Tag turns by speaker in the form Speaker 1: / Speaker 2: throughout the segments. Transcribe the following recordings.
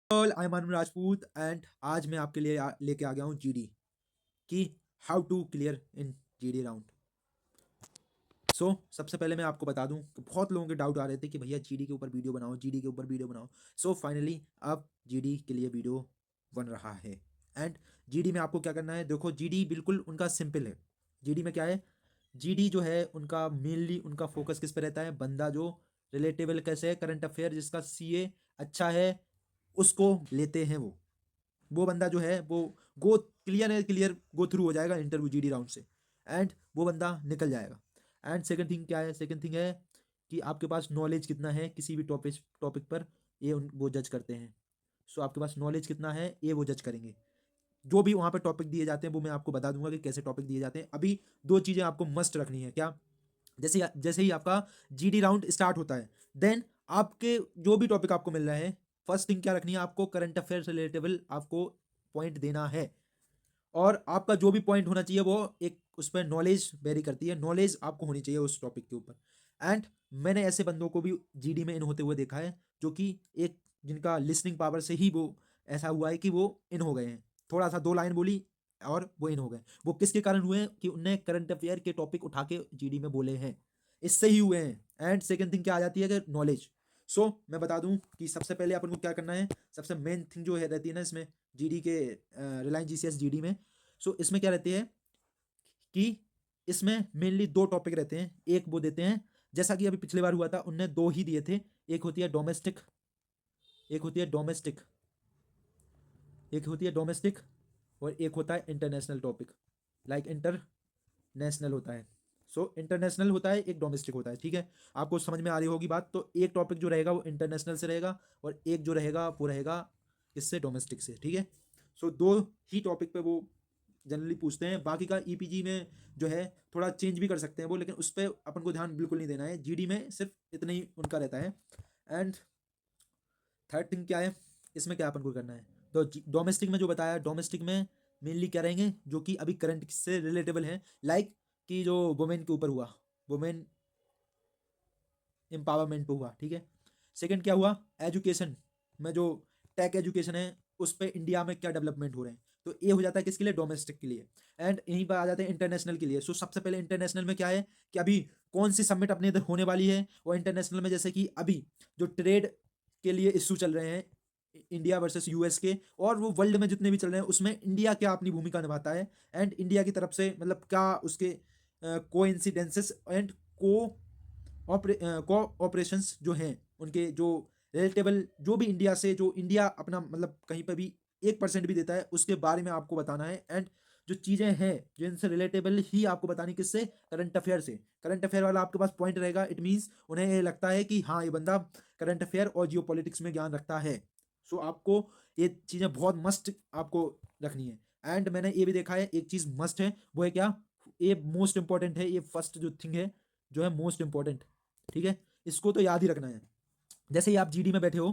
Speaker 1: I am Anu Rajput and आज मैं आपके लिए लेके आ गया हूँ जीडी की how to clear in GD round. सबसे पहले मैं आपको बता दूं कि बहुत लोगों के डाउट आ रहे थे कि भैया जीडी के ऊपर वीडियो बनाओ, जीडी के ऊपर वीडियो बनाओ। फाइनली अब जीडी के लिए वीडियो बन रहा है। एंड जीडी में आपको क्या करना है, देखो जीडी बिल्कुल उनका सिंपल है। जीडी में क्या है, जीडी जो है उनका मेनली उनका फोकस किस पे रहता है, बंदा जो रिलेटेबल कैसे है, करंट अफेयर जिसका सीए अच्छा है उसको लेते हैं। वो बंदा जो है वो गो क्लियर गो थ्रू हो जाएगा इंटरव्यू जीडी राउंड से एंड वो बंदा निकल जाएगा। एंड सेकंड थिंग क्या है, सेकंड थिंग है कि आपके पास नॉलेज कितना है किसी भी टॉपिक पर, ये वो जज करते हैं। आपके पास नॉलेज कितना है ये वो जज करेंगे। जो भी वहाँ पे टॉपिक दिए जाते हैं वो मैं आपको बता दूंगा कि कैसे टॉपिक दिए जाते हैं। अभी दो चीज़ें आपको मस्ट रखनी है। क्या? जैसे जैसे ही आपका जीडी राउंड स्टार्ट होता है देन आपके जो भी टॉपिक आपको मिल रहे हैं, फर्स्ट थिंग क्या रखनी है, आपको करंट अफेयर से रिलेटेबल आपको पॉइंट देना है। और आपका जो भी पॉइंट होना चाहिए वो एक उस पर नॉलेज वेरी करती है, नॉलेज आपको होनी चाहिए उस टॉपिक के ऊपर। एंड मैंने ऐसे बंदों को भी जीडी में इन होते हुए देखा है जो कि एक जिनका लिसनिंग पावर से ही वो ऐसा हुआ है कि वो इन हो गए हैं। थोड़ा सा दो लाइन बोली और वो इन हो गए। वो किसके कारण हुए हैं कि उनने करंट अफेयर के टॉपिक उठा के जीडी में बोले हैं, इससे ही हुए हैं। एंड सेकेंड थिंग क्या आ जाती है कि नॉलेज। मैं बता दूं कि सबसे पहले अपन को क्या करना है, सबसे मेन थिंग जो है रहती है ना इसमें जीडी के रिलायंस जीसीएस जीडी में। इसमें क्या रहती है कि इसमें मेनली दो टॉपिक रहते हैं। एक वो देते हैं जैसा कि अभी पिछली बार हुआ था, उनने दो ही दिए थे। एक होती है डोमेस्टिक, एक होती है डोमेस्टिक, एक होती है डोमेस्टिक और एक होता है इंटरनेशनल टॉपिक। लाइक इंटरनेशनल होता है, इंटरनेशनल होता है, एक डोमेस्टिक होता है। ठीक है, आपको समझ में आ रही होगी बात। तो एक टॉपिक जो रहेगा वो इंटरनेशनल से रहेगा और एक जो रहेगा वो रहेगा इससे डोमेस्टिक से। ठीक है, दो ही टॉपिक पे वो जनरली पूछते हैं। बाकी का ईपीजी में जो है थोड़ा चेंज भी कर सकते हैं वो, लेकिन उस पर अपन को ध्यान बिल्कुल नहीं देना है। जीडी में सिर्फ इतना ही उनका रहता है। एंड थर्ड थिंग क्या है, इसमें क्या अपन को करना है, तो डोमेस्टिक में जो बताया, डोमेस्टिक में मेनली क्या रहेंगे जो कि अभी करंट से रिलेटेबल है। लाइक कि जो वुमेन के ऊपर हुआ, वुमेन एम्पावरमेंट पे हुआ। ठीक है, सेकंड क्या हुआ, एजुकेशन में जो टेक एजुकेशन है उस पर इंडिया में क्या डेवलपमेंट हो रहे हैं। तो ये हो जाता है किसके लिए, डोमेस्टिक के लिए। एंड यहीं पर आ जाते हैं इंटरनेशनल के लिए। सबसे पहले इंटरनेशनल में क्या है कि अभी कौन सी समिट अपने इधर होने वाली है। और इंटरनेशनल में जैसे कि अभी जो ट्रेड के लिए इश्यू चल रहे हैं इंडिया वर्सेस यूएस के, और वो वर्ल्ड में जितने भी चल रहे हैं उसमें इंडिया क्या अपनी भूमिका निभाता है। एंड इंडिया की तरफ से मतलब क्या उसके को इंसिडेंसेस एंड कोऑपरेशंस जो हैं उनके, जो रिलेटेबल जो भी इंडिया से, जो इंडिया अपना मतलब कहीं पर भी 1% भी देता है उसके बारे में आपको बताना है। एंड जो चीज़ें हैं जिनसे रिलेटेबल ही आपको बतानी, किससे, करंट अफेयर से। करंट अफेयर वाला आपके पास पॉइंट रहेगा, इट मीन्स उन्हें ये लगता है कि हाँ ये बंदा करंट अफेयर और जियो पॉलिटिक्स में ज्ञान रखता है। आपको ये चीज़ें बहुत मस्ट आपको रखनी है। एंड मैंने ये भी देखा है एक चीज़ मस्ट है, वो है क्या, ये मोस्ट इंपॉर्टेंट है, ये फर्स्ट जो थिंग है जो है मोस्ट इंपॉर्टेंट। ठीक है, इसको तो याद ही रखना है। जैसे ही आप जीडी में बैठे हो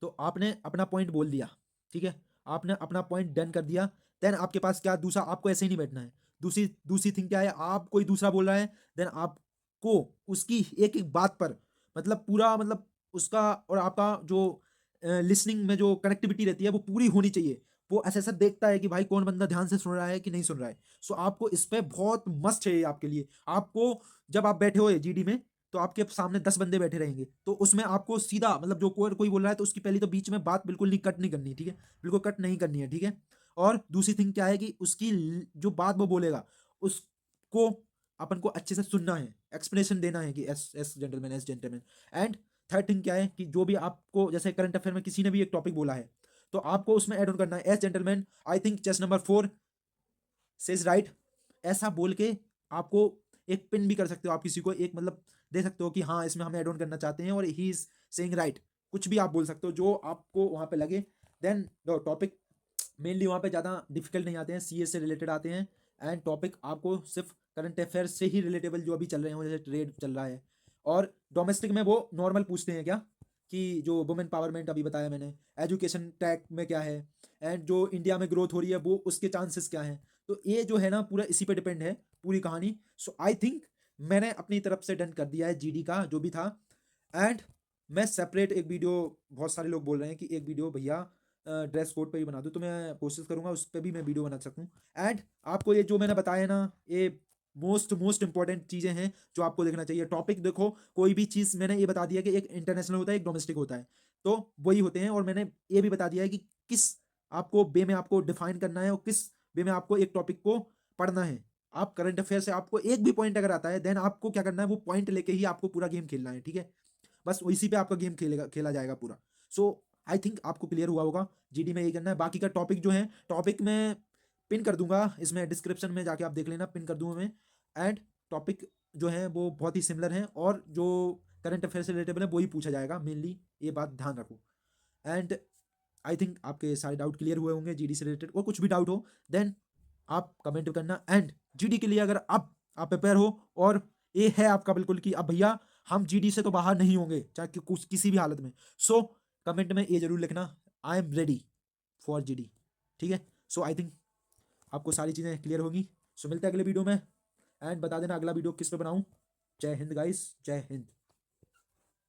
Speaker 1: तो आपने अपना पॉइंट बोल दिया। ठीक है, आपने अपना पॉइंट डन कर दिया। देन आपके पास क्या दूसरा, आपको ऐसे ही नहीं बैठना है। दूसरी दूसरी थिंग क्या है, आप कोई दूसरा बोल रहा है देन आपको उसकी एक एक बात पर मतलब पूरा मतलब उसका और आपका जो लिसनिंग में जो कनेक्टिविटी रहती है वो पूरी होनी चाहिए। वो ऐसा ऐसा देखता है कि भाई कौन बंदा ध्यान से सुन रहा है कि नहीं सुन रहा है। आपको इस पे बहुत मस्त है ये आपके लिए। आपको जब आप बैठे हो जीडी में तो आपके सामने 10 बंदे बैठे रहेंगे, तो उसमें आपको सीधा मतलब जो कोई बोल रहा है तो उसकी पहली तो बीच में बात बिल्कुल नहीं कट नहीं करनी है। ठीक है, बिल्कुल कट नहीं करनी है। ठीक है, और दूसरी थिंग क्या है कि उसकी जो बात वो बोलेगा उसको अपन को अच्छे से सुनना है, एक्सप्लेनेशन देना है कि S S gentleman, S gentleman. And third thing क्या है कि जो भी आपको जैसे करंट अफेयर में किसी ने भी एक टॉपिक बोला है तो आपको उसमें ऐड ऑन करना है, as gentleman I think chess number 4 says right. ऐसा बोल के आपको एक पिन भी कर सकते हो, आप किसी को एक मतलब दे सकते हो कि हाँ इसमें हम ऐड ऑन करना चाहते हैं और ही इज सेइंग राइट। कुछ भी आप बोल सकते हो जो आपको वहां पे लगे। देन द टॉपिक मेनली वहां पे ज़्यादा डिफिकल्ट नहीं आते हैं, सीए से रिलेटेड आते हैं। एंड टॉपिक आपको सिर्फ करंट अफेयर से ही रिलेटेबल जो अभी चल रहे हैं, जैसे ट्रेड चल रहा है। और डोमेस्टिक में वो नॉर्मल पूछते हैं क्या कि जो वुमेन पावरमेंट अभी बताया मैंने, एजुकेशन टैक में क्या है, एंड जो इंडिया में ग्रोथ हो रही है वो उसके चांसेस क्या हैं। तो ये जो है ना पूरा इसी पे डिपेंड है पूरी कहानी। आई थिंक मैंने अपनी तरफ से डन कर दिया है जीडी का जो भी था। एंड मैं सेपरेट एक वीडियो, बहुत सारे लोग बोल रहे हैं कि एक वीडियो भैया ड्रेस कोड पे भी बना दूँ, तो मैं कोशिश करूँगा उस पे भी मैं वीडियो बना सकूँ। एंड आपको ये जो मैंने बताया ना, ये मोस्ट इंपॉर्टेंट चीज़ें हैं जो आपको देखना चाहिए। टॉपिक देखो, कोई भी चीज़ मैंने ये बता दिया कि एक इंटरनेशनल होता है, एक डोमेस्टिक होता है, तो वही होते हैं। और मैंने ये भी बता दिया है कि किस आपको वे में आपको डिफाइन करना है और किस वे में आपको एक टॉपिक को पढ़ना है। आप करंट अफेयर से आपको एक भी पॉइंट अगर आता है, देन आपको क्या करना है, वो पॉइंट लेके ही आपको पूरा गेम खेलना है, ठीक है? बस इसी पे आपका गेम खेला जाएगा पूरा। सो आई थिंक आपको क्लियर हुआ होगा। जीडी में यही करना है। बाकी का टॉपिक जो है, टॉपिक मैं पिन कर दूंगा इसमें, डिस्क्रिप्शन में जाके आप देख लेना, पिन कर दूंगा मैं। एंड टॉपिक जो है वो बहुत ही सिमिलर है, और जो करंट अफेयर से रिलेटेबल है वही पूछा जाएगा मेनली, ये बात ध्यान रखो। एंड आई थिंक आपके सारे डाउट क्लियर हुए होंगे जीडी से रिलेटेड। और कुछ भी डाउट हो देन आप कमेंट करना। एंड जीडी के लिए अगर आप प्रिपेयर हो, और ये है आपका बिल्कुल कि अब भैया हम जीडी से तो बाहर नहीं होंगे, चाहे कुछ किसी भी हालत में, सो कमेंट में ये जरूर लिखना, I am ready for GD. ठीक है, सो आई थिंक आपको सारी चीज़ें क्लियर होगी। सो मिलते हैं अगले वीडियो में। एंड बता देना अगला वीडियो किस पे बनाऊं। जय हिंद गाइस, जय हिंद।